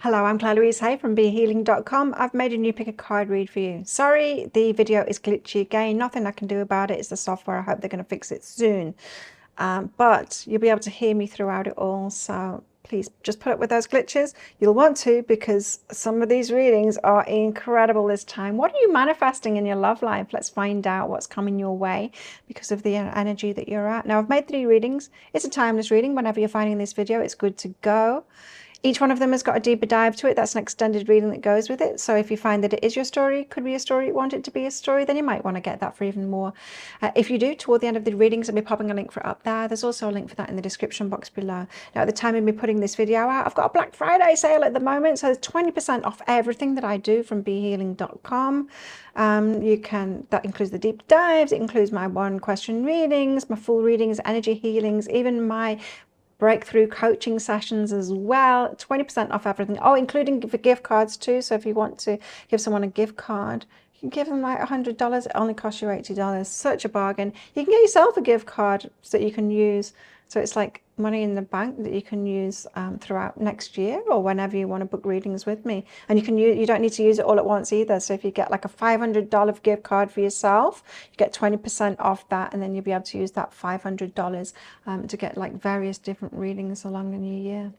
Hello, I'm Claire Louise Hay from BeHealing.com. I've made a new pick a card read for you. Sorry, the video is glitchy again. Nothing I can do about it. It's the software. I hope they're going to fix it soon. But you'll be able to hear me throughout it all. So please just put up with those glitches. You'll want to, because some of these readings are incredible this time. What are you manifesting in your love life? Let's find out what's coming your way because of the energy that you're at. Now, I've made 3 readings. It's a timeless reading. Whenever you're finding this video, it's good to go. Each one of them has got a deeper dive to it. That's an extended reading that goes with it. So if you find that it is your story, could be a story, you want it to be a story, then you might want to get that for even more. If you do, toward the end of the readings, I'll be popping a link for it up there. There's also a link for that in the description box below. Now, at the time of me putting this video out, I've got a Black Friday sale at the moment. So there's 20% off everything that I do from BeHealing.com. That includes the deep dives. It includes my 1-question readings, my full readings, energy healings, even my breakthrough coaching sessions as well. 20% off everything. Oh, including the gift cards too. So if you want to give someone a gift card, you can give them like $100. It only costs you $80. Such a bargain. You can get yourself a gift card that you can use. So it's like money in the bank that you can use throughout next year or whenever you want to book readings with me. And you don't need to use it all at once either. So if you get like a $500 gift card for yourself, you get 20% off that, and then you'll be able to use that $500 to get like various different readings along the new year.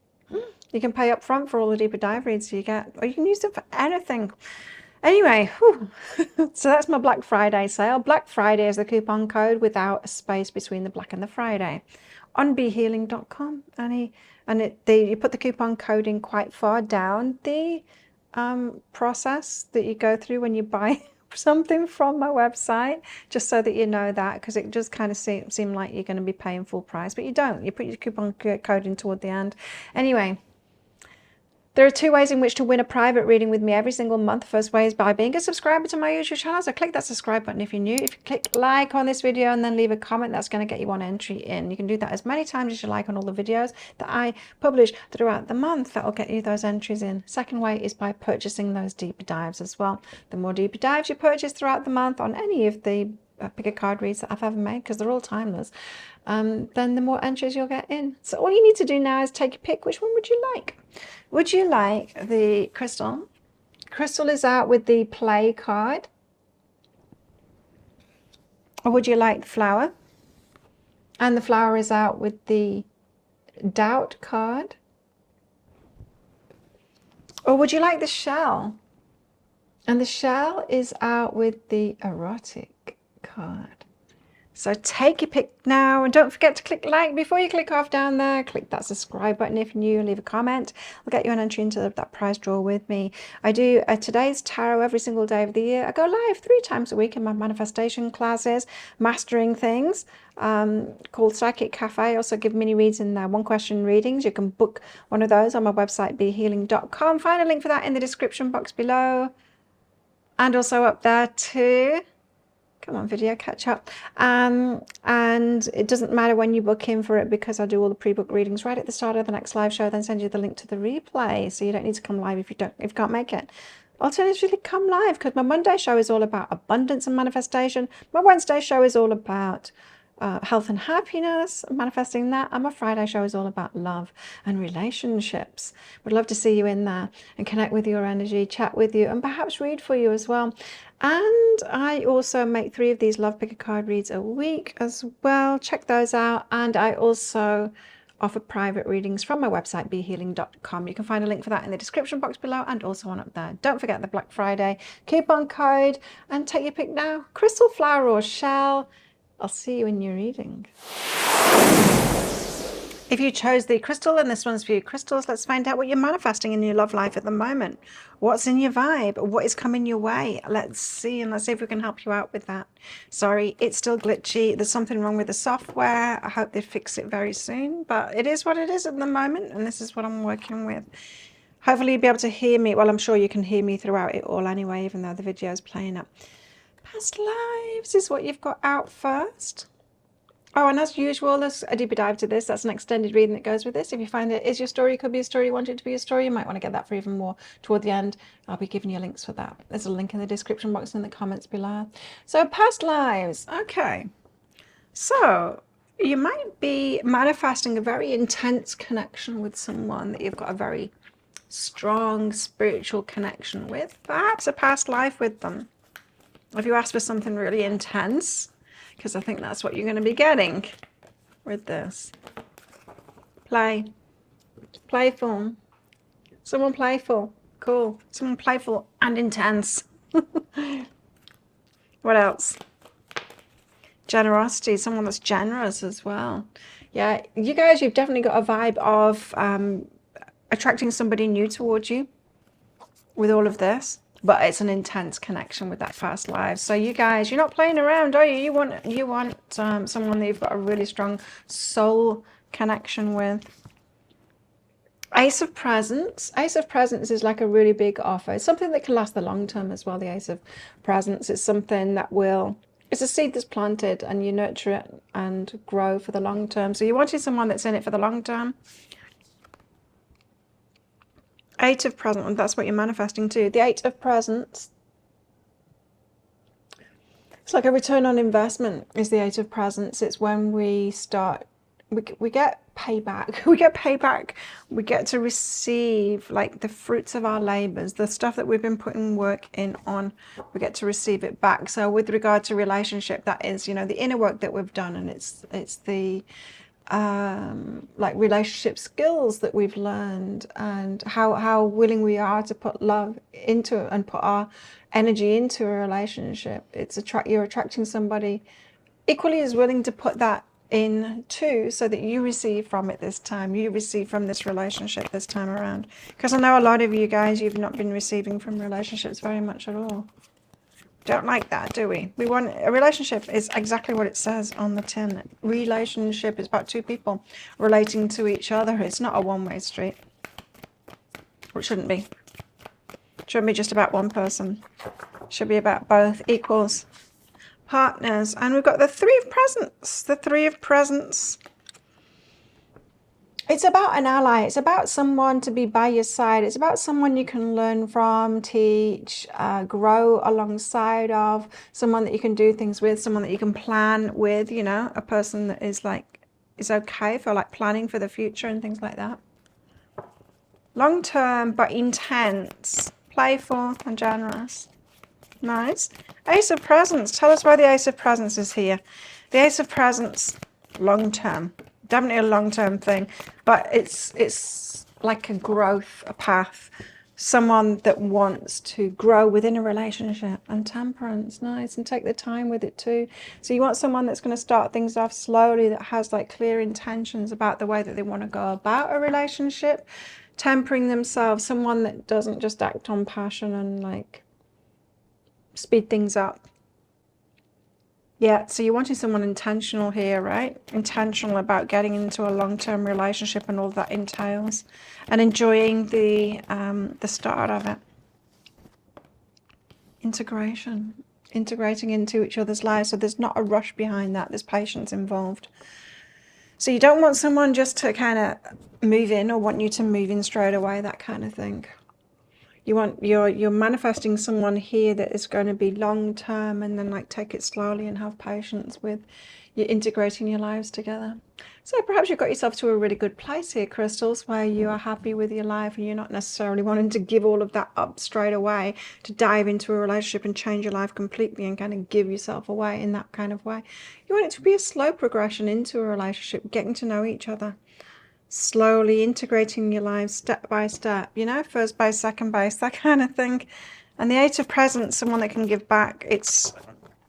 You can pay up front for all the deeper dive reads you get, or you can use it for anything. Anyway, so that's my Black Friday sale. Black Friday is the coupon code without a space between the Black and the Friday on BeHealing.com. You put the coupon code in quite far down the process that you go through when you buy something from my website, just so that you know that, because it just kind of seem like you're going to be paying full price, but you don't. You put your coupon code in toward the end. Anyway, there are 2 ways in which to win a private reading with me every single month. The first way is by being a subscriber to my YouTube channel. So click that subscribe button if you're new. If you click like on this video and then leave a comment, that's going to get you 1 entry in. You can do that as many times as you like on all the videos that I publish throughout the month. That'll get you those entries in. Second way is by purchasing those deeper dives as well. The more deeper dives you purchase throughout the month on any of the pick a card reads that I've ever made, because they're all timeless, then the more entries you'll get in. So all you need to do now is take a pick. Which one would you like? Would you like the crystal? Crystal is out with the play card. Or would you like the flower? And the flower is out with the doubt card. Or would you like the shell? And the shell is out with the erotic card. So take your pick now, and don't forget to click like before you click off down there. Click that subscribe button if you're new, leave a comment. I'll get you an entry into that prize draw with me. I do today's tarot every single day of the year. I go live 3 times a week in my manifestation classes, mastering things, called Psychic Cafe. I also give mini reads in there, 1-question readings. You can book one of those on my website, BeHealing.com. Find a link for that in the description box below, and also up there too. Come on, video, catch up. And it doesn't matter when you book in for it, because I do all the pre-book readings right at the start of the next live show, then send you the link to the replay, so you don't need to come live if you can't make it. Alternatively, come live, because my Monday show is all about abundance and manifestation. My Wednesday show is all about health and happiness, manifesting that, and my Friday show is all about love and relationships. Would love to see you in there and connect with your energy, chat with you, and perhaps read for you as well. And I also make 3 of these Love Pick a Card reads a week as well. Check those out. And I also offer private readings from my website, BeHealing.com. You can find a link for that in the description box below, and also one up there. Don't forget the Black Friday coupon code, and take your pick now. Crystal, flower, or shell. I'll see you in your reading. If you chose the crystal, and this one's for you crystals, let's find out what you're manifesting in your love life at the moment. What's in your vibe? What is coming your way? Let's see, and let's see if we can help you out with that. Sorry, it's still glitchy. There's something wrong with the software. I hope they fix it very soon, but it is what it is at the moment, and this is what I'm working with. Hopefully you'll be able to hear me. Well, I'm sure you can hear me throughout it all anyway, even though the video is playing up. Past lives is what you've got out first. Oh, and as usual, there's a deeper dive to this. That's an extended reading that goes with this. If you find it is your story, could be a story, you want it to be a story, you might want to get that for even more toward the end. I'll be giving you links for that. There's a link in the description box and in the comments below. So past lives. Okay. So you might be manifesting a very intense connection with someone that you've got a very strong spiritual connection with, perhaps a past life with them. If you ask for something really intense, because I think that's what you're going to be getting with this. Playful. Someone playful. Cool. Someone playful and intense. What else? Generosity. Someone that's generous as well. Yeah, you guys, you've definitely got a vibe of attracting somebody new towards you with all of this, but it's an intense connection with that past life. So you guys, you're not playing around, are you? You want someone that you've got a really strong soul connection with. Ace of Presents. Ace of Presents is like a really big offer. It's something that can last the long term as well, the Ace of Presents. It's something that will, it's a seed that's planted and you nurture it and grow for the long term. So you're wanting someone that's in it for the long term. Eight of Presents, and that's what you're manifesting too. The Eight of Presents. It's like a return on investment is the Eight of Presents. It's when we start, we get payback. We get payback. We get to receive like the fruits of our labors, the stuff that we've been putting work in on. We get to receive it back. So with regard to relationship, that is, you know, the inner work that we've done, and it's the like relationship skills that we've learned, and how willing we are to put love into it and put our energy into a relationship. You're attracting somebody equally as willing to put that in too, so that you receive from it this time. You receive from this relationship this time around, because I know a lot of you guys, you've not been receiving from relationships very much at all. Don't like that, do we? We want a relationship is exactly what it says on the tin. Relationship is about two people relating to each other. It's not a one-way street. Or it shouldn't be. It shouldn't be just about one person. It should be about both equals, partners. And we've got the Three of Presents. The Three of Presents. It's about an ally. It's about someone to be by your side. It's about someone you can learn from, teach, grow alongside of, someone that you can do things with, someone that you can plan with, you know, a person that is okay for like planning for the future and things like that. Long term, but intense, playful and generous. Nice. Ace of Presents. Tell us why the Ace of Presents is here. The Ace of Presents, long term. Definitely a long-term thing, but it's like a growth, a path, someone that wants to grow within a relationship. And temperance, nice, and take the time with it too. So you want someone that's going to start things off slowly, that has like clear intentions about the way that they want to go about a relationship, tempering themselves, someone that doesn't just act on passion and like speed things up. Yeah, so you're wanting someone intentional here, right? Intentional about getting into a long-term relationship and all that entails, and enjoying the start of it. Integrating into each other's lives. So there's not a rush behind that. There's patience involved. So you don't want someone just to kind of move in or want you to move in straight away, that kind of thing. You're manifesting someone here that is going to be long term, and then like take it slowly and have patience with you integrating your lives together. So perhaps you've got yourself to a really good place here, crystals, where you are happy with your life and you're not necessarily wanting to give all of that up straight away to dive into a relationship and change your life completely and kind of give yourself away in that kind of way. You want it to be a slow progression into a relationship, getting to know each other. Slowly integrating your lives step by step, you know, first base, second base, that kind of thing. And the Eight of Presents, someone that can give back. It's,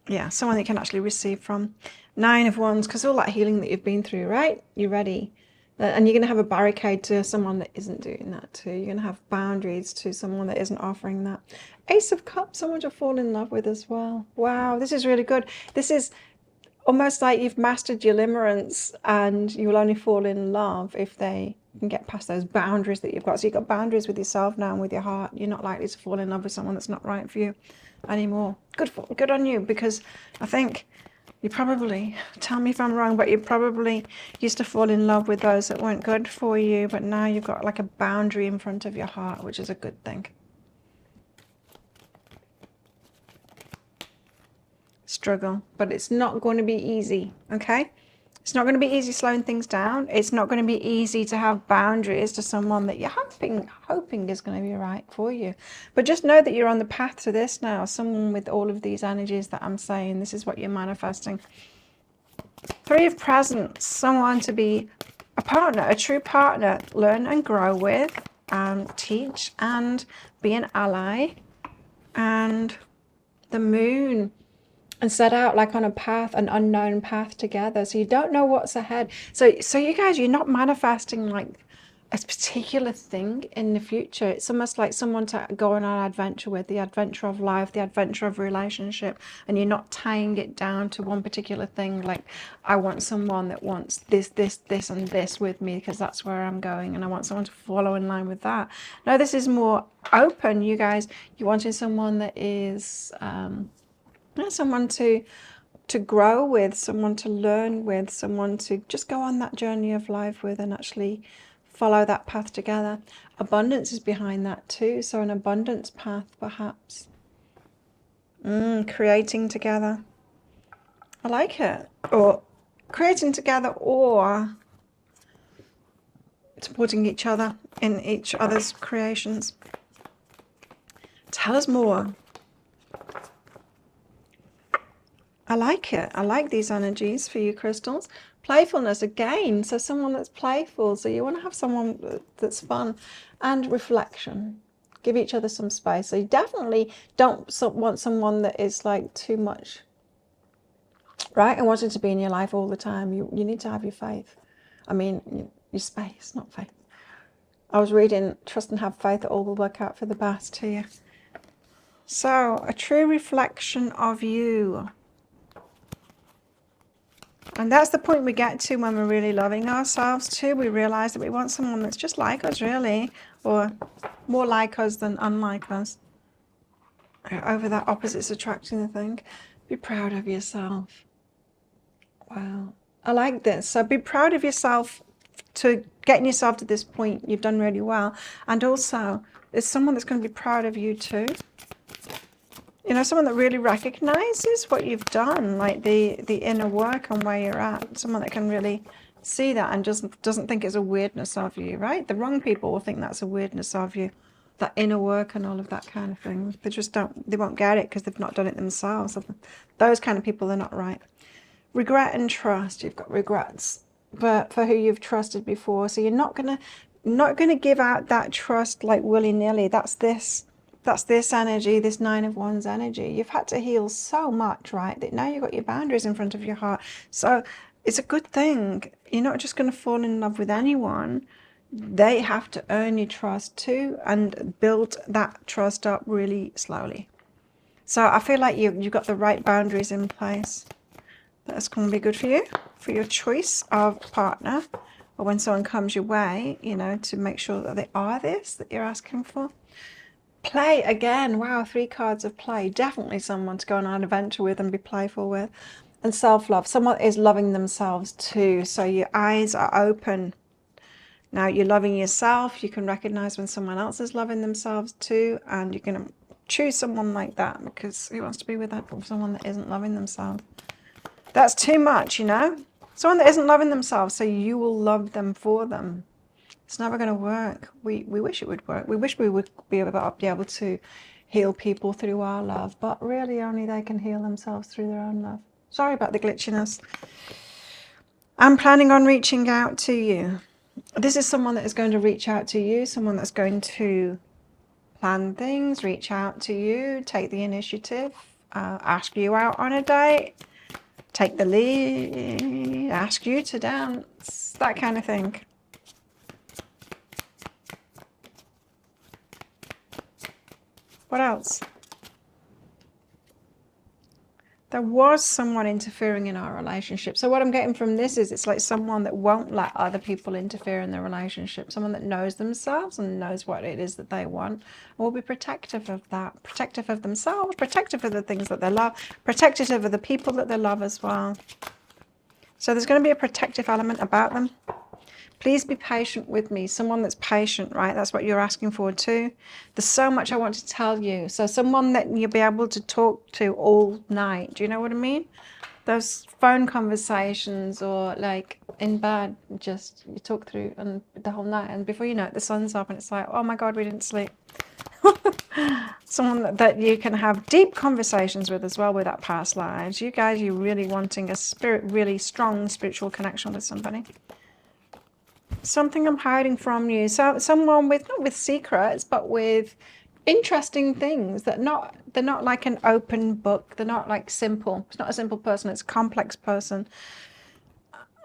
yeah, someone that you can actually receive from. Nine of Wands, because all that healing that you've been through, right? You're ready. And you're going to have a barricade to someone that isn't doing that too. You're going to have boundaries to someone that isn't offering that. Ace of Cups, someone to fall in love with as well. Wow, this is really good. This is almost like you've mastered your limerence, and you will only fall in love if they can get past those boundaries that you've got. So you've got boundaries with yourself now and with your heart. You're not likely to fall in love with someone that's not right for you anymore. Good on you, because I think you probably, tell me if I'm wrong, but you probably used to fall in love with those that weren't good for you, but now you've got like a boundary in front of your heart, which is a good thing. Struggle, but it's not going to be easy, okay? It's not going to be easy slowing things down. It's not going to be easy to have boundaries to someone that you're hoping is going to be right for you. But just know that you're on the path to this now. Someone with all of these energies that I'm saying, this is what you're manifesting. Three of Presents, someone to be a partner, a true partner, learn and grow with, and teach and be an ally. And the Moon, and set out like on a path, an unknown path together. So you don't know what's ahead. So you guys, you're not manifesting like a particular thing in the future. It's almost like someone to go on an adventure with, the adventure of life, the adventure of relationship, and you're not tying it down to one particular thing. Like, I want someone that wants this, and this with me because that's where I'm going, and I want someone to follow in line with that. No, this is more open, you guys. You're wanting someone that is someone to grow with, someone to learn with, someone to just go on that journey of life with and actually follow that path together. Abundance is behind that too. So an abundance path, perhaps. Creating together. I like it. Or creating together, or supporting each other in each other's creations. Tell us more. I like it. I like these energies for you, crystals. Playfulness again. So someone that's playful. So you want to have someone that's fun. And reflection. Give each other some space. So you definitely don't want someone that is like too much, right? And wanting to be in your life all the time. You need to have your faith. I mean, your space, not faith. I was reading, trust and have faith that all will work out for the best here. So a true reflection of you. And that's the point we get to when we're really loving ourselves too. We realize that we want someone that's just like us, really, or more like us than unlike us. Over that opposites attracting the thing. Be proud of yourself. Wow. I like this. So be proud of yourself to getting yourself to this point. You've done really well. And also, there's someone that's going to be proud of you too. You know, someone that really recognizes what you've done, like the inner work and where you're at. Someone that can really see that and just doesn't think it's a weirdness of you, right? The wrong people will think that's a weirdness of you, that inner work and all of that kind of thing. They just don't, they won't get it because they've not done it themselves. Those kind of people, they're not right. Regret and trust. You've got regrets, but for who you've trusted before. So you're not gonna give out that trust like willy-nilly. That's this energy, this Nine of Wands energy. You've had to heal so much, right? That now you've got your boundaries in front of your heart. So it's a good thing. You're not just going to fall in love with anyone. They have to earn your trust too and build that trust up really slowly. So I feel like you've got the right boundaries in place. That's going to be good for you, for your choice of partner, or when someone comes your way, you know, to make sure that they are this that you're asking for. Play again. Wow, 3 cards of play. Definitely someone to go on an adventure with and be playful with. And self-love. Someone is loving themselves too. So your eyes are open. Now you're loving yourself. You can recognize when someone else is loving themselves too. And you're going to choose someone like that, because who wants to be with someone that isn't loving themselves? That's too much, you know. Someone that isn't loving themselves, so you will love them for them. It's never going to work. We wish it would work. We wish we would be able to heal people through our love, but really only they can heal themselves through their own love. Sorry about the glitchiness. I'm planning on reaching out to you. This is someone that is going to reach out to you, someone that's going to plan things, reach out to you, take the initiative, ask you out on a date, take the lead, ask you to dance, that kind of thing. What else? There was someone interfering in our relationship. So what I'm getting from this is it's like someone that won't let other people interfere in their relationship. Someone that knows themselves and knows what it is that they want. And will be protective of that. Protective of themselves, protective of the things that they love, protective of the people that they love as well. So there's going to be a protective element about them. Please be patient with me. Someone that's patient, right? That's what you're asking for too. There's so much I want to tell you. So someone that you'll be able to talk to all night. Do you know what I mean? those phone conversations, or like in bed, just you talk through and the whole night, and before you know it, the sun's up and it's like, oh my God, we didn't sleep. Someone that you can have deep conversations with as well, with that past lives. You guys, you're really wanting a really strong spiritual connection with somebody. Something I'm hiding from you. So someone with, not with secrets, but with interesting things that they're not like an open book. They're not like simple. It's not a simple person. It's a complex person.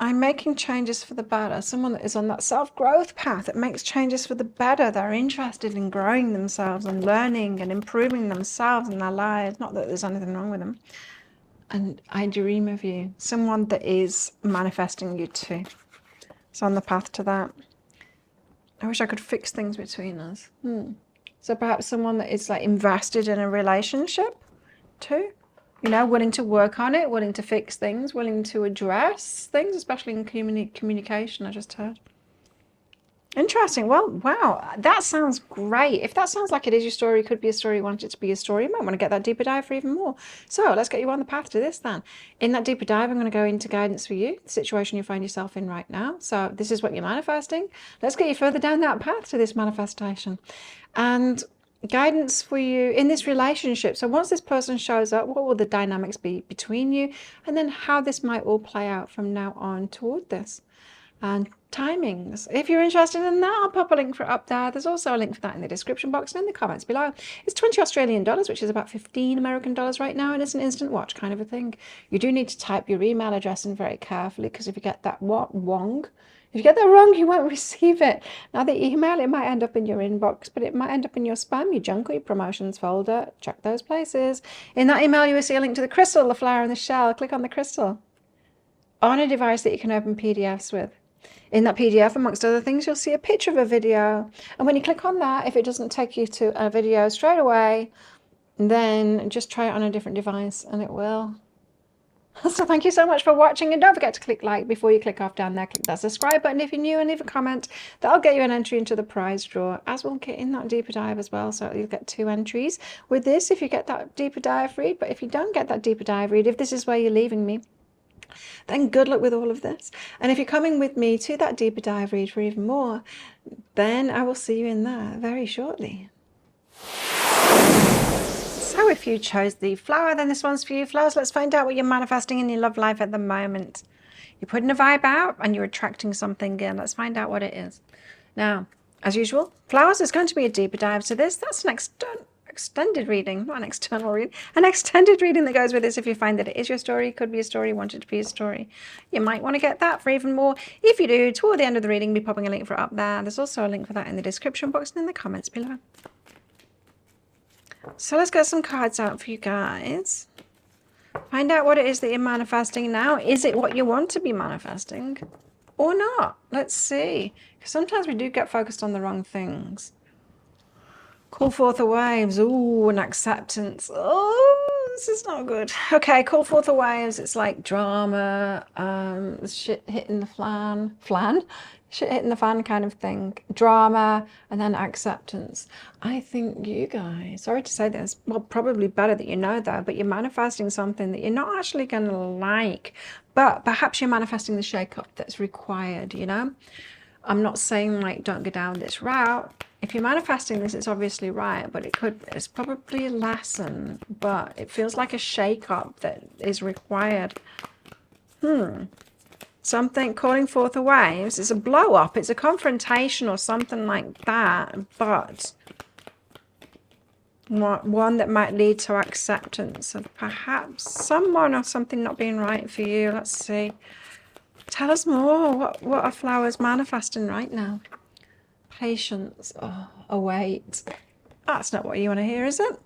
I'm making changes for the better. Someone that is on that self-growth path that makes changes for the better. They're interested in growing themselves and learning and improving themselves and their lives. Not that there's anything wrong with them. And I dream of you. Someone that is manifesting you too. It's on the path to that. I wish I could fix things between us. So perhaps someone that is like invested in a relationship too. You know, willing to work on it, willing to fix things, willing to address things, especially in communication, I just heard. Interesting. Well, wow, that sounds great. If that sounds like it is your story, could be a story, you want it to be a story, you might want to get that deeper dive for even more. So let's get you on the path to this then. In that deeper dive, I'm going to go into guidance for you, the situation you find yourself in right now. So this is what you're manifesting. Let's get you further down that path to this manifestation. And guidance for you in this relationship. So once this person shows up, what will the dynamics be between you? And then how this might all play out from now on toward this. And timings. If you're interested in that, I'll pop a link for it up there. There's also a link for that in the description box and in the comments below. It's 20 Australian dollars, which is about 15 American dollars right now, and it's an instant watch kind of a thing. You do need to type your email address in very carefully, because if you get that wrong, you won't receive it. Now the email, it might end up in your inbox, but it might end up in your spam, your junk, or your promotions folder. Check those places. In that email, you will see a link to the crystal, the flower, and the shell. Click on the crystal on a device that you can open PDFs with. In that PDF, amongst other things, you'll see a picture of a video. And when you click on that, if it doesn't take you to a video straight away, then just try it on a different device and it will. So thank you so much for watching, and don't forget to click like before you click off down there. Click that subscribe button if you're new, and leave a comment. That'll get you an entry into the prize draw, as we'll get in that deeper dive as well. So you'll get 2 entries with this if you get that deeper dive read. But if you don't get that deeper dive read, if this is where you're leaving me, then good luck with all of this. And if you're coming with me to that deeper dive read for even more, then I will see you in there very shortly. So if you chose the flower, then this one's for you. Flowers, let's find out what you're manifesting in your love life at the moment. You're putting a vibe out and you're attracting something in. Let's find out what it is. Now, as usual, flowers, is going to be a deeper dive to this. That's an extended reading, not an external reading, an extended reading that goes with this. If you find that it is your story, could be a story, want it to be a story, you might want to get that for even more. If you do, toward the end of the reading, be popping a link for it up there. There's also a link for that in the description box and in the comments below. So let's get some cards out for you guys. Find out what it is that you're manifesting now. Is it what you want to be manifesting or not? Let's see, because sometimes we do get focused on the wrong things. Call forth the waves. Ooh, an acceptance. Oh, this is not good. Okay, call forth the waves. It's like drama, shit hitting the shit hitting the fan kind of thing. Drama, and then acceptance. I think you guys, sorry to say this, well, probably better that you know that, but you're manifesting something that you're not actually going to like, but perhaps you're manifesting the shake-up that's required, you know? I'm not saying like don't go down this route. If you're manifesting this, it's obviously right, but it's probably a lesson, but it feels like a shake-up that is required. Something calling forth the waves. It's a blow-up, it's a confrontation or something like that, but one that might lead to acceptance of perhaps someone or something not being right for you. Let's see. Tell us more. What are flowers manifesting right now? Patience. Oh, await. That's not what you want to hear, is it?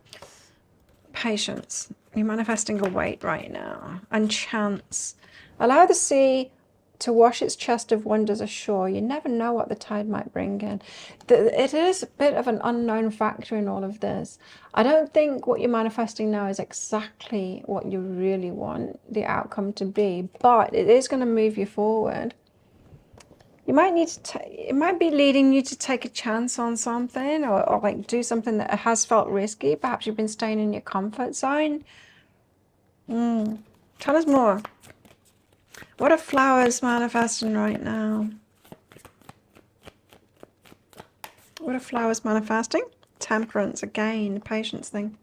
Patience. You're manifesting await right now. And chance. Allow the sea to wash its chest of wonders ashore. You never know what the tide might bring in. It is a bit of an unknown factor in all of this. I don't think what you're manifesting now is exactly what you really want the outcome to be, but it is going to move you forward. You might need to, it might be leading you to take a chance on something, or like do something that has felt risky. Perhaps you've been staying in your comfort zone. Tell us more. What are flowers manifesting right now? What are flowers manifesting? Temperance, again, the patience thing.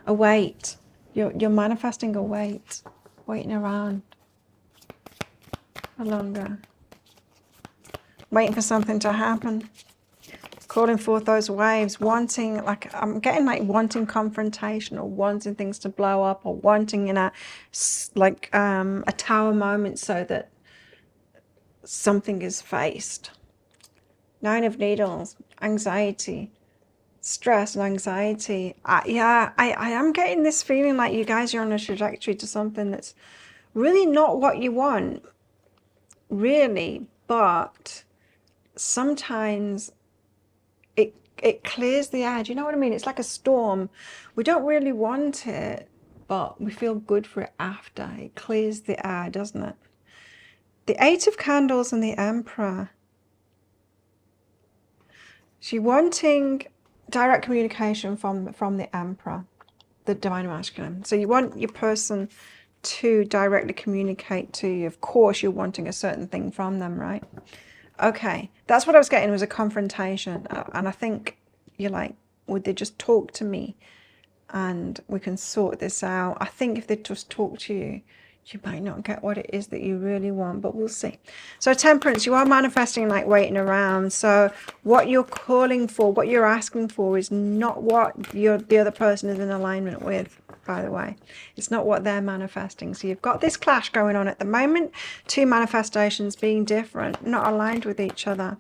A wait. You're manifesting a wait. Waiting around for longer. Waiting for something to happen. Calling forth those waves, wanting, like, I'm getting like wanting confrontation, or wanting things to blow up, or wanting, you know, like a tower moment so that something is faced. Nine of Needles, anxiety, stress and anxiety. Yeah, I am getting this feeling like you guys are on a trajectory to something that's really not what you want, really, but sometimes it clears the air. Do you know what I mean? It's like a storm. We don't really want it, but we feel good for it after. It clears the air, doesn't it? The Eight of Candles and the Emperor. She's wanting direct communication from the Emperor, the Divine Masculine. So you want your person to directly communicate to you. Of course, you're wanting a certain thing from them, right? Okay, that's what I was getting, was a confrontation. And I think you're like, would they just talk to me and we can sort this out? I think if they just talk to you, you might not get what it is that you really want, but we'll see. So Temperance, you are manifesting like waiting around. So what you're calling for, what you're asking for, is not what the other person is in alignment with, by the way. It's not what they're manifesting. So you've got this clash going on at the moment. Two manifestations being different, not aligned with each other.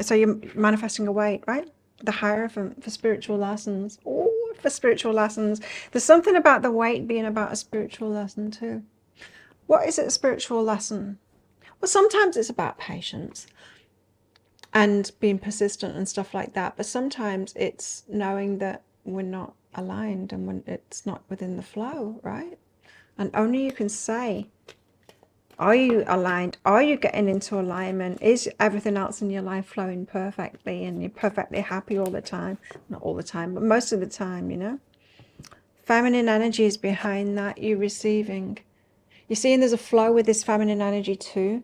So you're manifesting a wait, right? The Hierophant for spiritual lessons. Oh, for spiritual lessons. There's something about the wait being about a spiritual lesson too. What is it, a spiritual lesson? Well, sometimes it's about patience and being persistent and stuff like that. But sometimes it's knowing that we're not aligned and when it's not within the flow, right? And only you can say, are you aligned? Are you getting into alignment? Is everything else in your life flowing perfectly and you're perfectly happy all the time? Not all the time, but most of the time, you know? Feminine energy is behind that. You're receiving. You're seeing there's a flow with this feminine energy too.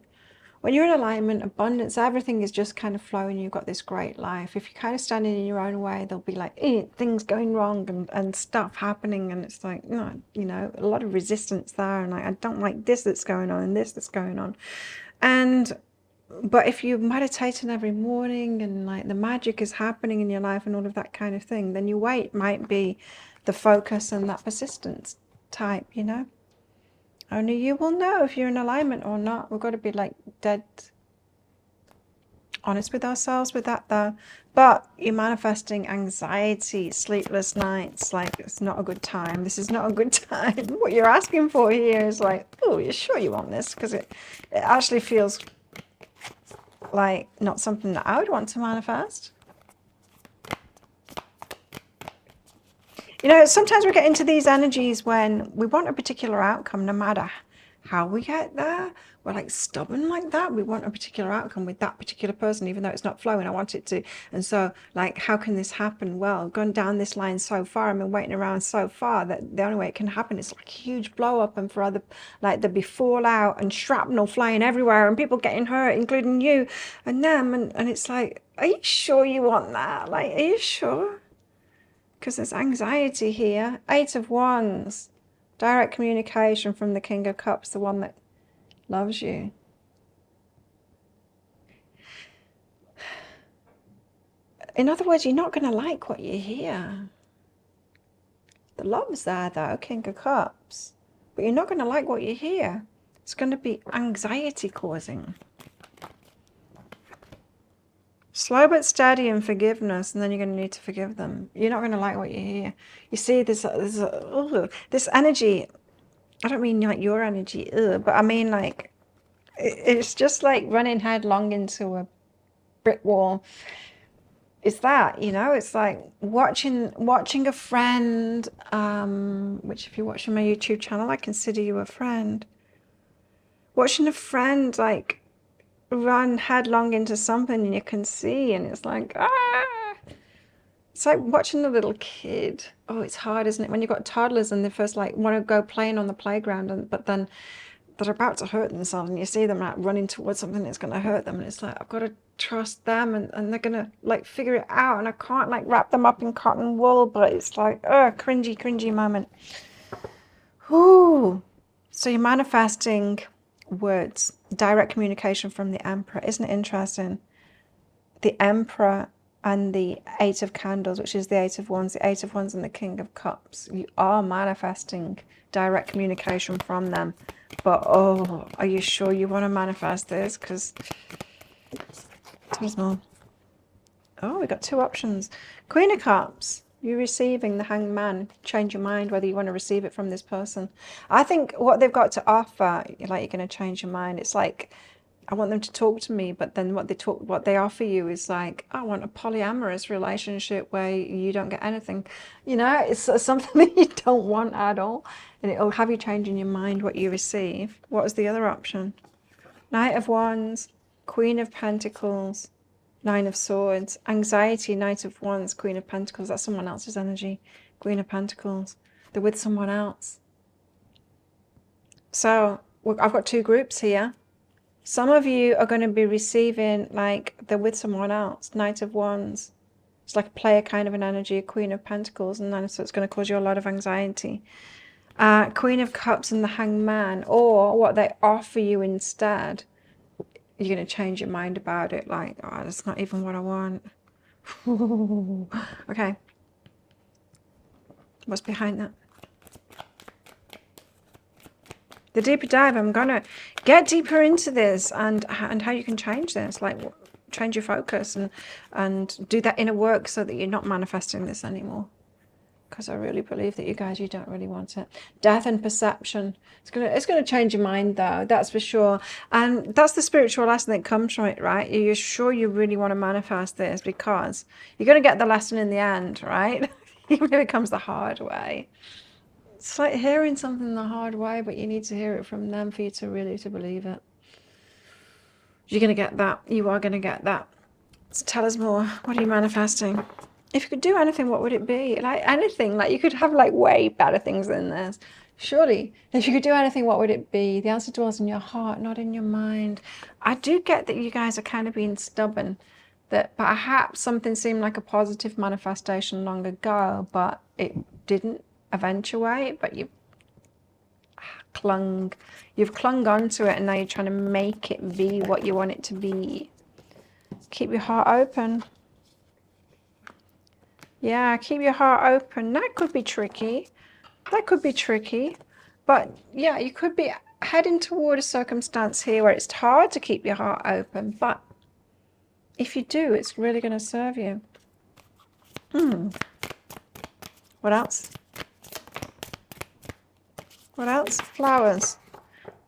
When you're in alignment, abundance, everything is just kind of flowing. You've got this great life. If you're kind of standing in your own way, there'll be like things going wrong and stuff happening. And it's like, no, you know, a lot of resistance there. And like, I don't like this that's going on and this that's going on. But if you're meditating every morning and like the magic is happening in your life and all of that kind of thing, then your weight might be the focus and that persistence type, you know. Only you will know if you're in alignment or not. We've got to be like dead honest with ourselves with that though. But you're manifesting anxiety, sleepless nights, like it's not a good time. This is not a good time. What you're asking for here is like, oh, you're sure you want this? Because it actually feels like not something that I would want to manifest. You know, sometimes we get into these energies when we want a particular outcome, no matter how we get there. We're like stubborn like that. We want a particular outcome with that particular person, even though it's not flowing. I want it to. And so, like, how can this happen? Well, gone down this line so far, I've been waiting around so far that the only way it can happen is like a huge blow up, and for other, like, there'd be fallout and shrapnel flying everywhere and people getting hurt, including you and them. And it's like, are you sure you want that? Like, are you sure? Because there's anxiety here. Eight of Wands. Direct communication from the King of Cups, the one that loves you. In other words, you're not going to like what you hear. The love's there though, King of Cups. But you're not going to like what you hear. It's going to be anxiety causing. Slow but steady in forgiveness, and then you're going to need to forgive them. You're not going to like what you hear. You see, this energy. I don't mean like your energy, but I mean like it's just like running headlong into a brick wall. It's that, you know. It's like watching a friend. Which, if you're watching my YouTube channel, I consider you a friend. Watching a friend like run headlong into something and you can see, and it's like, It's like watching a little kid. Oh, it's hard, isn't it? When you've got toddlers and they first like want to go playing on the playground, but then they're about to hurt themselves and you see them like running towards something that's going to hurt them. And it's like, I've got to trust them and they're going to like figure it out. And I can't like wrap them up in cotton wool, but it's like, oh, cringy moment. Ooh. So you're manifesting words, direct communication from the Emperor. Isn't it interesting? The Emperor and the Eight of Candles, which is the Eight of Wands, the Eight of Wands and the King of Cups. You are manifesting direct communication from them. But, oh, are you sure you want to manifest this? Because, tell us more. Oh, we got two options. Queen of Cups. You're receiving the Hanged Man. Change your mind whether you want to receive it from this person. I think what they've got to offer, like, you're going to change your mind. It's like, I want them to talk to me, but then what they offer you is like, I want a polyamorous relationship where you don't get anything. You know, it's something that you don't want at all. And it'll have you changing your mind what you receive. What was the other option? Knight of Wands, Queen of Pentacles, Nine of Swords, Anxiety, Knight of Wands, Queen of Pentacles. That's someone else's energy. Queen of Pentacles. They're with someone else. So I've got two groups here. Some of you are going to be receiving, like, they're with someone else. Knight of Wands. It's like a player kind of an energy, a Queen of Pentacles, and so it's going to cause you a lot of anxiety. Queen of Cups and the Hanged Man, or what they offer you instead. You're going to change your mind about it, like, oh, that's not even what I want. Okay. What's behind that? The deeper dive, I'm going to get deeper into this and how you can change this, like change your focus and do that inner work so that you're not manifesting this anymore. Because I really believe that you don't really want it. Death and perception. It's gonna change your mind though, that's for sure. And that's the spiritual lesson that comes from it, right? You're sure you really want to manifest this because you're going to get the lesson in the end, right? Even if it comes the hard way. It's like hearing something the hard way, but you need to hear it from them for you to really believe it. You're going to get that. You are going to get that. So tell us more. What are you manifesting? If you could do anything, what would it be? Like anything. Like you could have like way better things than this. Surely. If you could do anything, what would it be? The answer dwells in your heart, not in your mind. I do get that you guys are kind of being stubborn. That perhaps something seemed like a positive manifestation long ago, but it didn't eventuate, but you've clung onto it, and now you're trying to make it be what you want it to be. Keep your heart open. Yeah, keep your heart open. That could be tricky. But yeah, you could be heading toward a circumstance here where it's hard to keep your heart open, but if you do, it's really going to serve you. What else? What else? Flowers.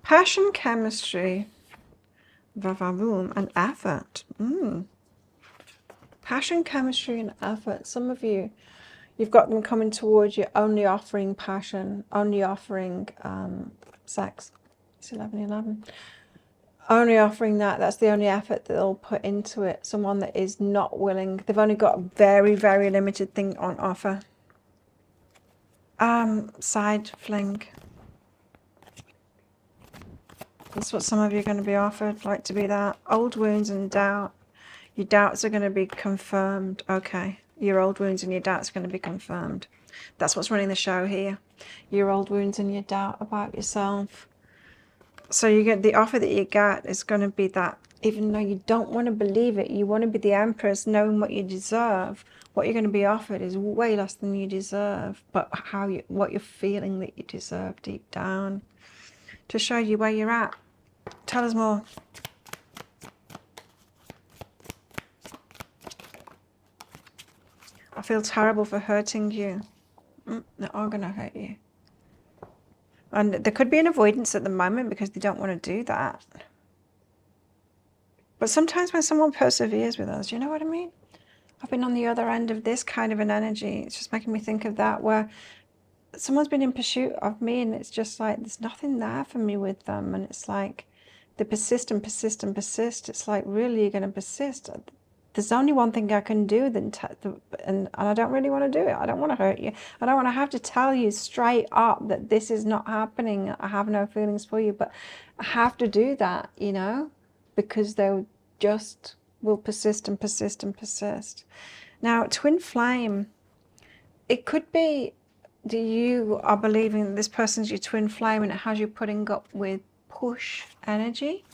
Passion, chemistry, vavavoom, and effort. Passion, chemistry, and effort. Some of you, you've got them coming towards you, only offering passion, only offering sex. It's 11:11. Only offering that. That's the only effort that they'll put into it. Someone that is not willing. They've only got a very, very limited thing on offer. Side fling. That's what some of you are going to be offered, like to be that. Old wounds and doubt. Your doubts are going to be confirmed. Okay. Your old wounds and your doubts are going to be confirmed. That's what's running the show here. Your old wounds and your doubt about yourself. So you get the offer that you get is going to be that, even though you don't want to believe it, you want to be the Empress, knowing what you deserve. What you're going to be offered is way less than you deserve, but what you're feeling that you deserve deep down, to show you where you're at. Tell us more. I feel terrible for hurting you. They are going to hurt you. And there could be an avoidance at the moment because they don't want to do that. But sometimes when someone perseveres with us, you know what I mean? I've been on the other end of this kind of an energy. It's just making me think of that, where someone's been in pursuit of me and it's just like there's nothing there for me with them. And it's like they persist and persist and persist. It's like, really, you're going to persist? there's only one thing I can do, and I don't really want to do it. I don't want to hurt you. I don't want to have to tell you straight up that this is not happening. I have no feelings for you, but I have to do that, you know, because they'll just will persist and persist and persist. Now, twin flame, it could be that you are believing that this person's your twin flame and it has you putting up with push energy.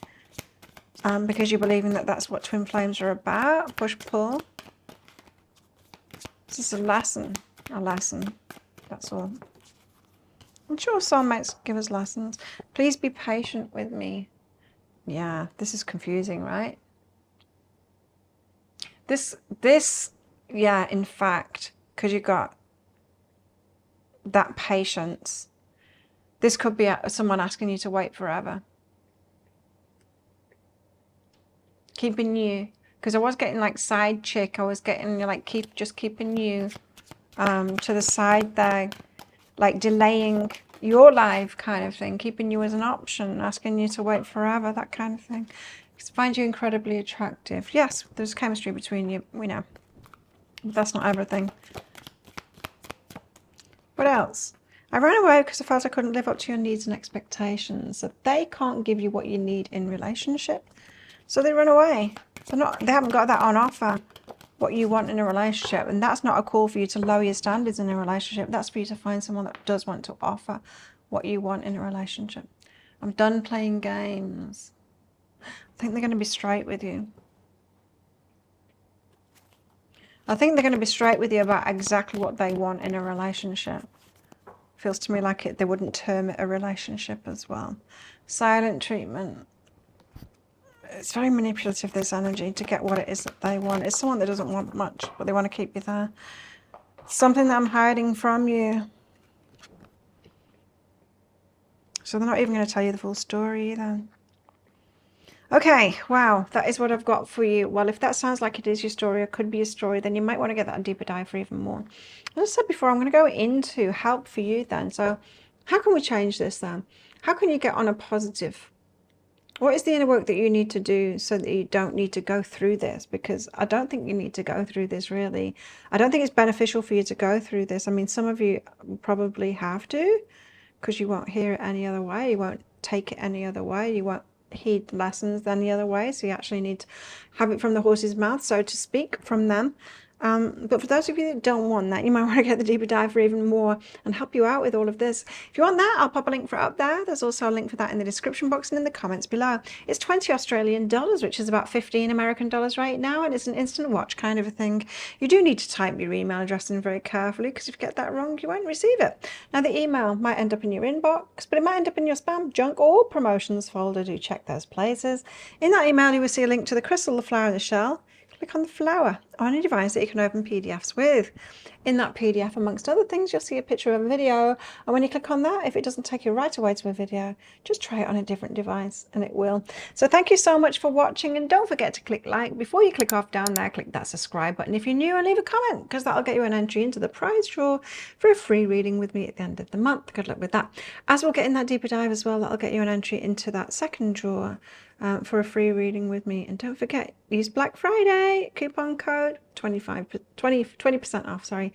Because you're believing that that's what twin flames are about, push pull. This is a lesson, that's all. I'm sure soulmates give us lessons. Please be patient with me. Yeah, this is confusing, right? This, yeah, in fact, because you got that patience, this could be someone asking you to wait forever. Keeping you, because I was getting like side chick, I was getting like keeping you to the side there, like delaying your life kind of thing, keeping you as an option, asking you to wait forever, that kind of thing. Because I find you incredibly attractive. Yes, there's chemistry between you, we know. But that's not everything. What else? I ran away because I felt I couldn't live up to your needs and expectations. So they can't give you what you need in relationship. So they run away. They haven't got that on offer, what you want in a relationship. And that's not a call for you to lower your standards in a relationship. That's for you to find someone that does want to offer what you want in a relationship. I'm done playing games. I think they're going to be straight with you. I think they're going to be straight with you about exactly what they want in a relationship. Feels to me like they wouldn't term it a relationship as well. Silent treatment. It's very manipulative, this energy, to get what it is that they want. It's someone that doesn't want much, but they want to keep you there. Something that I'm hiding from you. So they're not even going to tell you the full story either. Okay, wow, that is what I've got for you. Well, if that sounds like it is your story or could be a story, then you might want to get that a deeper dive for even more. As I said before, I'm going to go into help for you then. So how can we change this then? How can you get on a positive? What is the inner work that you need to do so that you don't need to go through this? Because I don't think you need to go through this, really. I don't think it's beneficial for you to go through this. I mean, some of you probably have to, because you won't hear it any other way. You won't take it any other way. You won't heed lessons any other way. So you actually need to have it from the horse's mouth, so to speak, from them. But for those of you that don't want that, you might want to get the deeper dive for even more and help you out with all of this. If you want that, I'll pop a link for it up there. There's also a link for that in the description box and in the comments below. It's 20 Australian dollars, which is about 15 American dollars right now, and it's an instant watch kind of a thing. You do need to type your email address in very carefully, because if you get that wrong, you won't receive it. Now, the email might end up in your inbox, but it might end up in your spam, junk, or promotions folder. Do check those places. In that email, you will see a link to the crystal, the flower, and the shell. Click on the flower on a device that you can open PDFs with. In that PDF, amongst other things, you'll see a picture of a video. And when you click on that, if it doesn't take you right away to a video, just try it on a different device and it will. So thank you so much for watching. And don't forget to click like. Before you click off down there, click that subscribe button if you're new, and leave a comment, because that'll get you an entry into the prize draw for a free reading with me at the end of the month. Good luck with that. As we'll get in that deeper dive as well, that'll get you an entry into that second draw for a free reading with me. And don't forget, use Black Friday coupon code 20% off, sorry,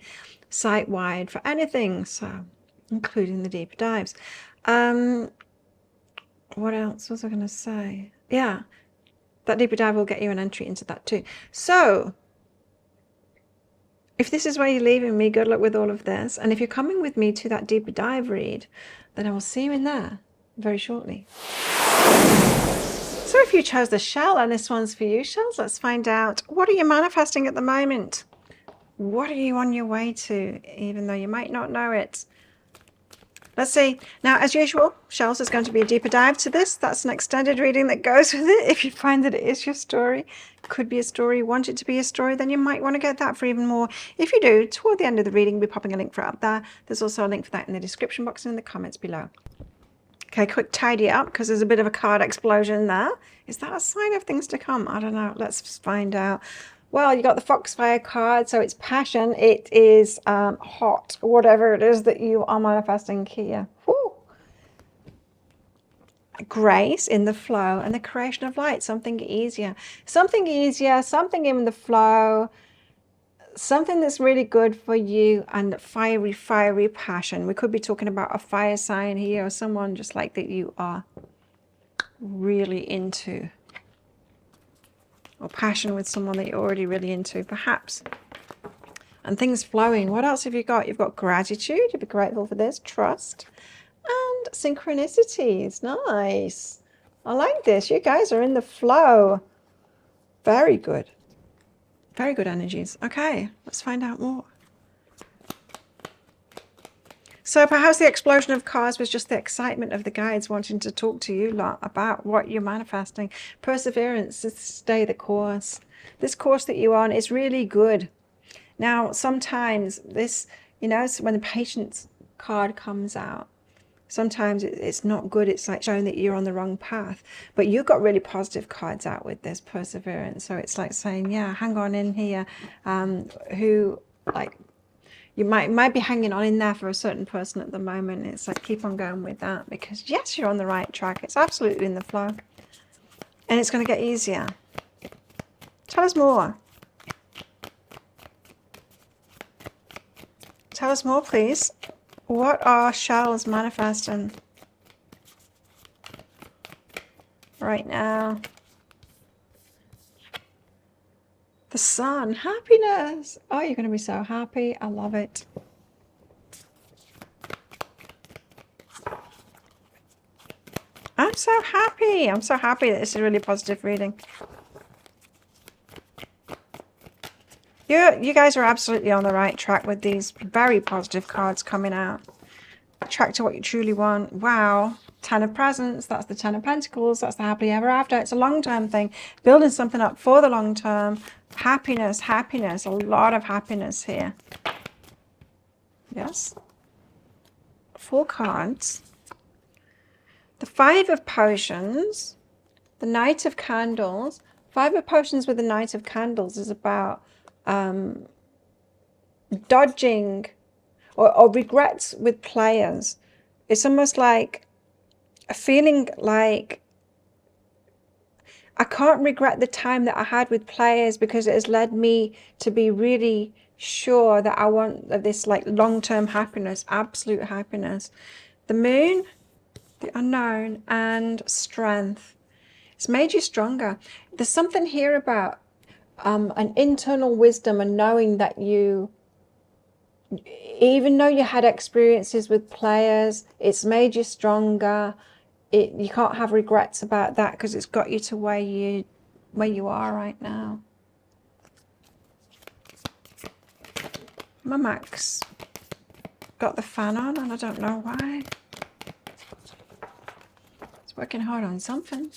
site-wide for anything, so including the deeper dives. What else was I going to say? Yeah, that deeper dive will get you an entry into that too. So if this is where you're leaving me, good luck with all of this. And if you're coming with me to that deeper dive read, then I will see you in there very shortly. So if you chose the shell and this one's for you, shells, let's find out, what are you manifesting at the moment? What are you on your way to, even though you might not know it? Let's see. Now, as usual, shells, is going to be a deeper dive to this. That's an extended reading that goes with it. If you find that it is your story, could be a story, want it to be a story, then you might want to get that for even more. If you do, toward the end of the reading, we'll be popping a link for it up there. There's also a link for that in the description box and in the comments below. Okay, quick tidy up, because there's a bit of a card explosion there. Is that a sign of things to come? I don't know. Let's find out. Well, you got the Foxfire card, so it's passion. It is hot, whatever it is that you are manifesting here. Woo. grace in the flow, and the creation of light, something easier, something in the flow, something that's really good for you, and fiery passion. We could be talking about a fire sign here, or someone just like that you are really into, or passion with someone that you're already really into, perhaps. And things flowing. What else have you got? You've got gratitude. You'd be grateful for this. Trust. And synchronicities. Nice. I like this. You guys are in the flow. Very good. Very good energies. Okay, let's find out more. So perhaps the explosion of cards was just the excitement of the guides wanting to talk to you lot about what you're manifesting. Perseverance, stay the course. This course that you're on is really good. Now, sometimes this, you know, when the patience card comes out, sometimes it's not good. It's like showing that you're on the wrong path. But you got really positive cards out with this perseverance. So it's like saying, yeah, hang on in here. Who, like, you might be hanging on in there for a certain person at the moment. It's like, keep on going with that, because yes, you're on the right track. It's absolutely in the flow. And it's going to get easier. Tell us more. Tell us more, please. What are shells manifesting right now? The sun, happiness. Oh, you're going to be so happy. I love it. I'm so happy. I'm so happy that this is a really positive reading. You guys are absolutely on the right track with these very positive cards coming out. Track to what you truly want. Wow. 10 of Presents. That's the 10 of Pentacles. That's the happily ever after. It's a long-term thing. Building something up for the long term. Happiness, happiness. A lot of happiness here. Yes. 4 cards. The 5 of Potions. The Knight of Candles. 5 of Potions with the Knight of Candles is about dodging or regrets with players. It's almost like a feeling like I can't regret the time that I had with players, because it has led me to be really sure that I want this like long-term happiness, absolute happiness. The Moon, the Unknown, and Strength. It's made you stronger. There's something here about an internal wisdom and knowing that you, even though you had experiences with players, it's made you stronger. You can't have regrets about that, because it's got you to where you are right now. My Max got the fan on, and I don't know why. It's working hard on something.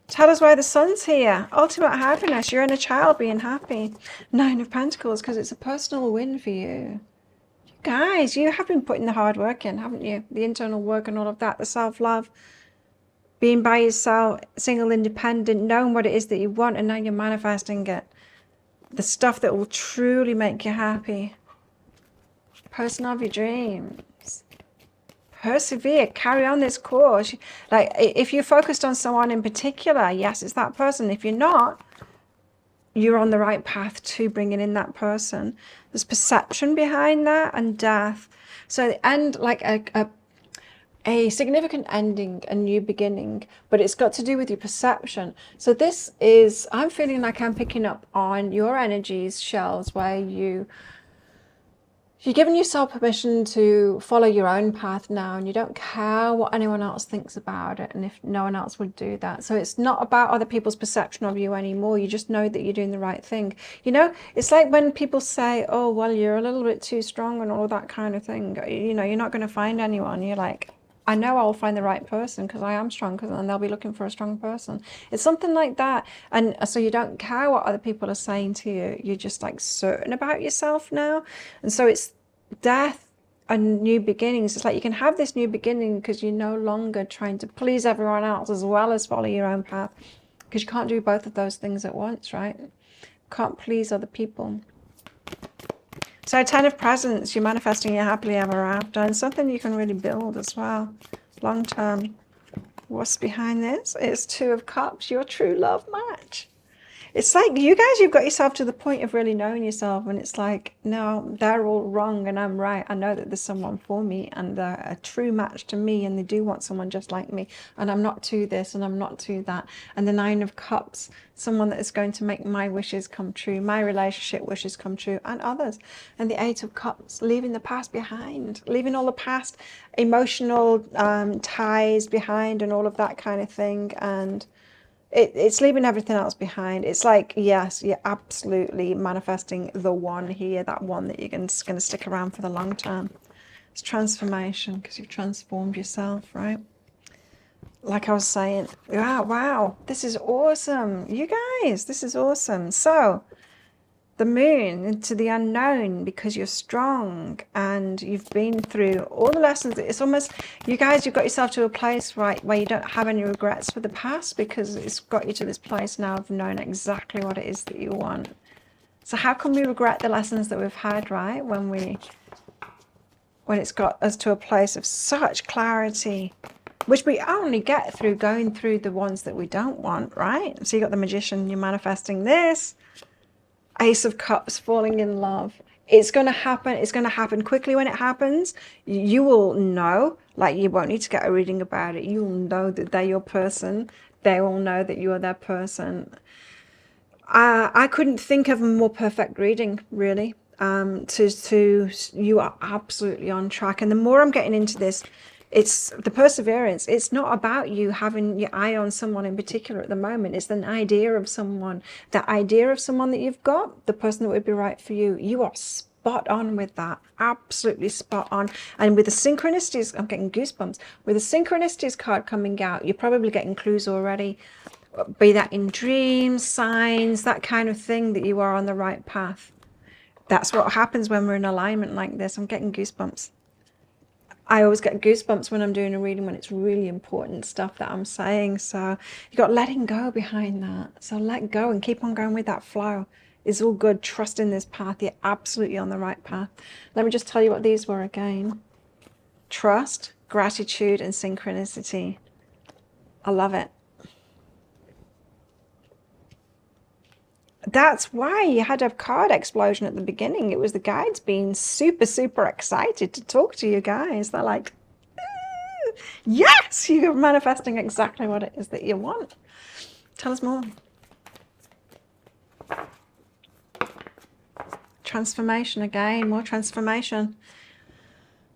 Tell us why the Sun's here. Ultimate happiness. Your inner child being happy. 9 of Pentacles, because it's a personal win for you. You guys, you have been putting the hard work in, haven't you? The internal work and all of that. The self-love. Being by yourself, single, independent, knowing what it is that you want, and now you're manifesting it. The stuff that will truly make you happy. Person of your dreams. Persevere, carry on this course. Like, if you're focused on someone in particular, yes, it's that person. If you're not, you're on the right path to bringing in that person. There's perception behind that, and death. So the end, like a significant ending, a new beginning, but it's got to do with your perception. So this is, I'm feeling like I'm picking up on your energies, shells, where you're giving yourself permission to follow your own path now, and you don't care what anyone else thinks about it, and if no one else would do that. So it's not about other people's perception of you anymore. You just know that you're doing the right thing. You know, it's like when people say, oh, well, you're a little bit too strong and all that kind of thing. You know, you're not going to find anyone. You're like, I know I'll find the right person because I am strong, and they'll be looking for a strong person. It's something like that. And so you don't care what other people are saying to you. You're just like certain about yourself now. And so it's death and new beginnings. It's like you can have this new beginning because you're no longer trying to please everyone else as well as follow your own path, because you can't do both of those things at once, right? Can't please other people. So 10 of Presents, you're manifesting your happily ever after, and something you can really build as well. long term. What's behind this? It's Two of Cups, your true love match. It's like you guys, you've got yourself to the point of really knowing yourself, and it's like, no, they're all wrong and I'm right. I know that there's someone for me and they're a true match to me, and they do want someone just like me, and I'm not to this and I'm not to that. And the Nine of Cups, someone that is going to make my wishes come true, my relationship wishes come true, and others. And the Eight of Cups, leaving the past behind, leaving all the past emotional ties behind and all of that kind of thing. And it's leaving everything else behind. It's like, yes, you're absolutely manifesting the one here, that one that you're going to stick around for the long term. It's transformation, because you've transformed yourself, right? Like I was saying, wow, this is awesome. You guys, this is awesome. So, the moon into the unknown, because you're strong and you've been through all the lessons. It's almost, you guys, you've got yourself to a place, right, where you don't have any regrets for the past, because it's got you to this place now of knowing exactly what it is that you want. So how can we regret the lessons that we've had, right, when it's got us to a place of such clarity, which we only get through going through the ones that we don't want, right? So you got the Magician, you're manifesting this. Ace of Cups, falling in love. It's going to happen. It's going to happen quickly. When it happens, you will know, like, you won't need to get a reading about it. You'll know that they're your person. They will know that you are their person. I couldn't think of a more perfect reading, really. You are absolutely on track. And the more I'm getting into this, it's the perseverance. It's not about you having your eye on someone in particular at the moment. It's an idea of someone. The idea of someone that you've got, the person that would be right for you. You are spot on with that. Absolutely spot on. And with the synchronicities, I'm getting goosebumps. With the synchronicities card coming out, you're probably getting clues already. Be that in dreams, signs, that kind of thing, that you are on the right path. That's what happens when we're in alignment like this. I'm getting goosebumps. I always get goosebumps when I'm doing a reading, when it's really important stuff that I'm saying. So you got letting go behind that. So let go and keep on going with that flow. It's all good. Trust in this path. You're absolutely on the right path. Let me just tell you what these were again. Trust, gratitude, and synchronicity. I love it. That's why you had a card explosion at the beginning. It was the guides being super, super excited to talk to you guys. They're like, yes, you're manifesting exactly what it is that you want. Tell us more. Transformation again, more transformation.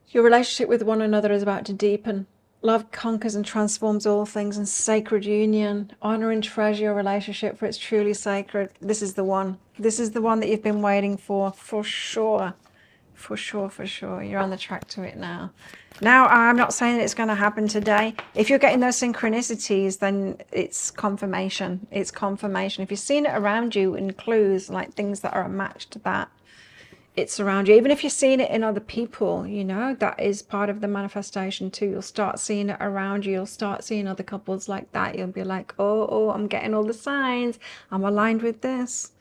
Your relationship with one another is about to deepen. Love conquers and transforms all things, and sacred union. Honor and treasure your relationship, for it's truly sacred. This is the one. This is the one that you've been waiting for sure. For sure. You're on the track to it now. Now, I'm not saying it's going to happen today. If you're getting those synchronicities, then it's confirmation. It's confirmation. If you've seen it around you in clues, like things that are a match to that, it's around you. Even if you're seeing it in other people, you know, that is part of the manifestation too. You'll start seeing it around you. You'll start seeing other couples like that. You'll be like, oh, I'm getting all the signs. I'm aligned with this.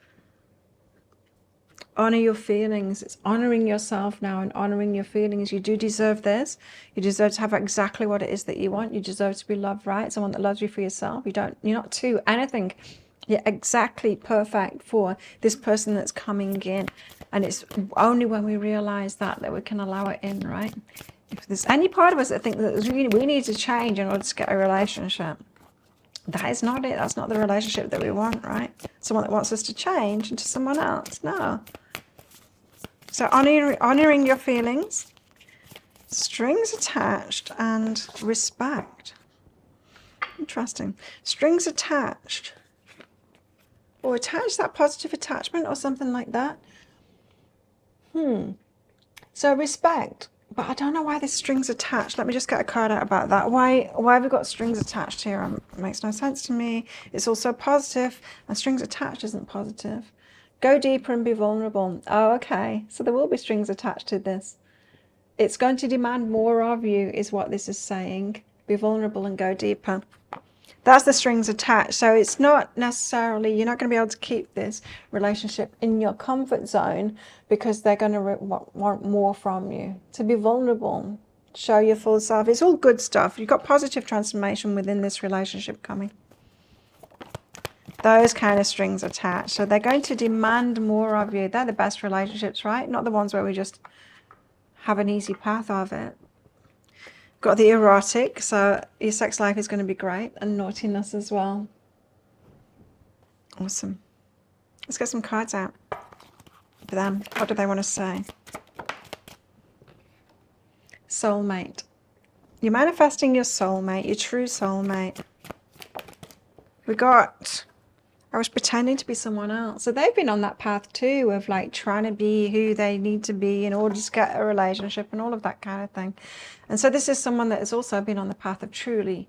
Honor your feelings. It's honoring yourself now and honoring your feelings. You do deserve this. You deserve to have exactly what it is that you want. You deserve to be loved, right? Someone that loves you for yourself. You're not to anything. You're exactly perfect for this person that's coming in. And it's only when we realize that we can allow it in, right? If there's any part of us that think that we need to change in order to get a relationship, that is not it. That's not the relationship that we want, right? Someone that wants us to change into someone else. No. So honoring your feelings, strings attached, and respect. Interesting. Strings attached. Or attach, that positive attachment or something like that. So respect, but I don't know why there's strings attached. Let me just get a card out about that. Why have we got strings attached here? It makes no sense to me. It's also positive, and strings attached isn't positive. Go deeper and be vulnerable. Oh, okay. So there will be strings attached to this. It's going to demand more of you, is what this is saying. Be vulnerable and go deeper. That's the strings attached. So it's not necessarily, you're not going to be able to keep this relationship in your comfort zone, because they're going to want more from you. To be vulnerable, Show your full self. It's all good stuff. You've got positive transformation within this relationship coming. Those kind of strings attached. So they're going to demand more of you. They're the best relationships, right? Not the ones where we just have an easy path of it. Got the erotic, so your sex life is going to be great, and naughtiness as well. Awesome. Let's get some cards out for them. What do they want to say? Soulmate. You're manifesting your soulmate, your true soulmate. We got, I was pretending to be someone else. So they've been on that path too of like trying to be who they need to be in order to get a relationship and all of that kind of thing. And so this is someone that has also been on the path of truly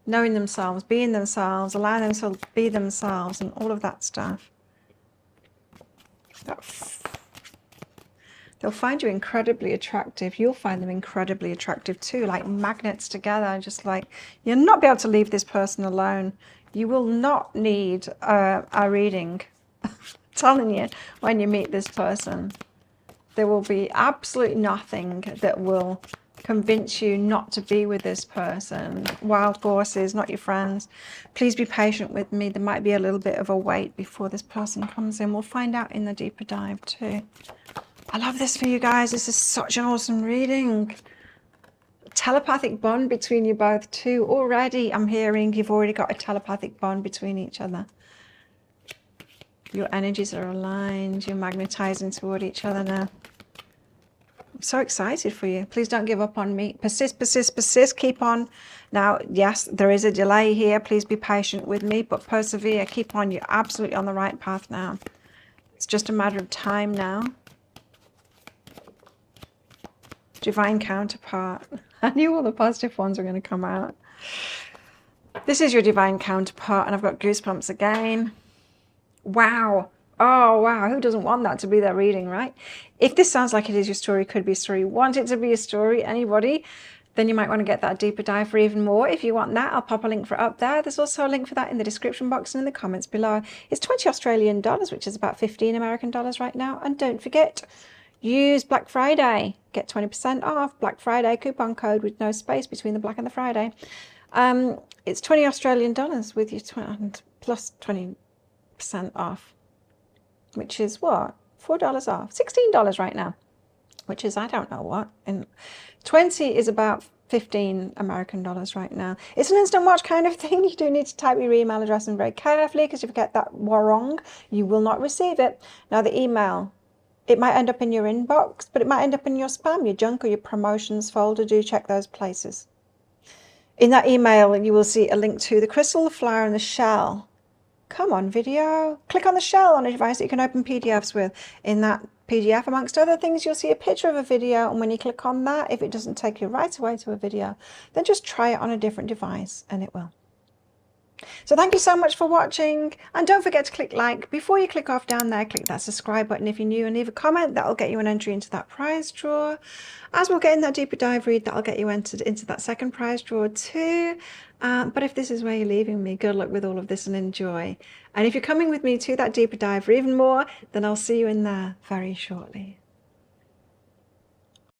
knowing themselves, being themselves, allowing themselves to be themselves and all of that stuff. They'll find you incredibly attractive. You'll find them incredibly attractive too, like magnets together. Just like, you'll not be able to leave this person alone. You will not need a reading. I'm telling you, when you meet this person, there will be absolutely nothing that will convince you not to be with this person. Wild horses, not your friends. Please be patient with me. There might be a little bit of a wait before this person comes in. We'll find out in the deeper dive too. I love this for you guys. This is such an awesome reading. Telepathic bond between you both too. Already I'm hearing you've already got a telepathic bond between each other. Your energies are aligned. You're magnetizing toward each other now. I'm so excited for you. Please don't give up on me. Persist, persist, persist. Keep on. Now, yes, there is a delay here. Please be patient with me, but persevere. Keep on. You're absolutely on the right path now. It's just a matter of time now. Divine counterpart. I knew all the positive ones were going to come out. This is your divine counterpart, and I've got goosebumps again. Wow. Oh, wow. Who doesn't want that to be their reading, right? If this sounds like it is your story, could be a story. Want it to be a story, anybody? Then you might want to get that deeper dive for even more. If you want that, I'll pop a link for it up there. There's also a link for that in the description box and in the comments below. It's 20 Australian dollars, which is about 15 American dollars right now. And don't forget, use Black Friday. Get 20% off. Black Friday coupon code with no space between the Black and the Friday. It's 20 Australian dollars with your plus 20% off, which is what? $4 off. $16 right now, which is, I don't know what. And 20 is about 15 American dollars right now. It's an instant watch kind of thing. You do need to type your email address in very carefully, because if you get that wrong, you will not receive it. Now the email, it might end up in your inbox, but it might end up in your spam, your junk, or your promotions folder. Do check those places. In that email, you will see a link to the crystal, the flower, and the shell. Come on, video. Click on the shell on a device that you can open PDFs with. In that PDF, amongst other things, you'll see a picture of a video, and when you click on that, if it doesn't take you right away to a video, then just try it on a different device, and it will. So thank you so much for watching, and don't forget to click like. Before you click off down there, click that subscribe button if you're new, and leave a comment. That'll get you an entry into that prize draw. As we'll get in that deeper dive read, that'll get you entered into that second prize draw too. But if this is where you're leaving me, good luck with all of this and enjoy. And if you're coming with me to that deeper dive for even more, then I'll see you in there very shortly.